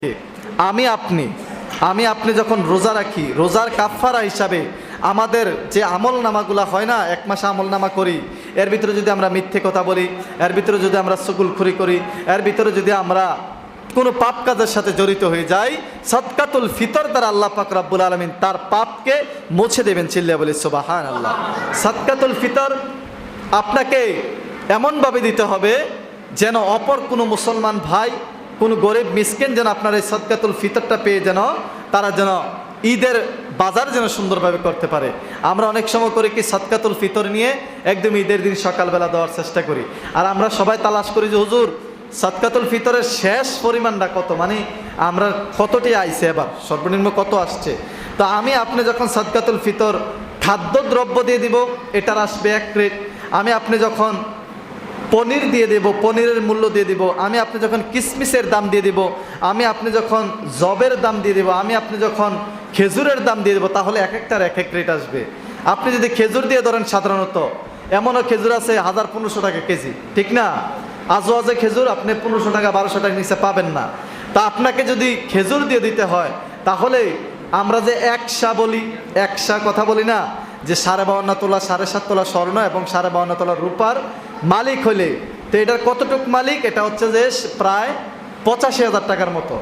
আমি আপনি যখন রোজা রাখি, রোজার কাফারা হিসাবে আমাদের যে আমল নামাগুলা হয় না, এক মাস আমল নামা করি, এর ভিতরে যদি আমরা মিথ্যে কথা বলি, এর ভিতরে যদি আমরা সুগুলখুরি করি, এর ভিতরে যদি আমরা কোনো পাপ কাজের সাথে জড়িত হয়ে যাই, সাদকাতুল ফিতর দ্বারা আল্লাহ পাক রব্বুল আলামিন তার পাপকে মুছে দেবেন। চিল্লিয়ে বলি সুবহানাল্লাহ। সাদকাতুল ফিতর আপনাকে এমনভাবে দিতে হবে যেন অপর কোনো মুসলমান ভাই, কোনো গরিব মিসকিন যেন আপনার এই সাদকাতুল ফিতরটা পেয়ে যেন তারা যেন ঈদের বাজার যেন সুন্দরভাবে করতে পারে। আমরা অনেক সময় করি কি, সাদকাতুল ফিতর নিয়ে একদম ঈদের দিন সকালবেলা দেওয়ার চেষ্টা করি, আর আমরা সবাই তালাশ করি যে হুজুর সাদকাতুল ফিতরের শেষ পরিমাণটা কত, মানে আমরা কতটি আইছে, এবার সর্বনিম্ন কত আসছে। তো আমি আপনি যখন সাদকাতুল ফিতর খাদ্যদ্রব্য দিয়ে দিব, এটার আসবে 1 ক্রেট। আমি আপনি যখন পনির দিয়ে দেব, পনিরের মূল্য দিয়ে দিব। আমি আপনি যখন কিসমিসের দাম দিয়ে দিব, আমি আপনি যখন জবের দাম দিয়ে দেব, আমি আপনি যখন খেজুরের দাম দিয়ে দেবো, তাহলে এক একটার এক এক রেট আসবে। আপনি যদি খেজুর দিয়ে ধরেন, সাধারণত এমনও খেজুর আছে 1000-1500 টাকা কেজি, ঠিক না? আজওয়াজে খেজুর আপনি 1500 টাকা 1200 টাকার নিচে পাবেন না। তা আপনাকে যদি খেজুর দিয়ে দিতে হয়, তাহলে আমরা যে একশা বলি, একশা কথা বলি না, যে 52.5 তোলা 7.5 তোলা স্বর্ণ এবং 52.5 তোলা রূপার মালিক হলে, তো এটার কতটুক মালিক? এটা হচ্ছে যে প্রায় 85,000 টাকার মতো।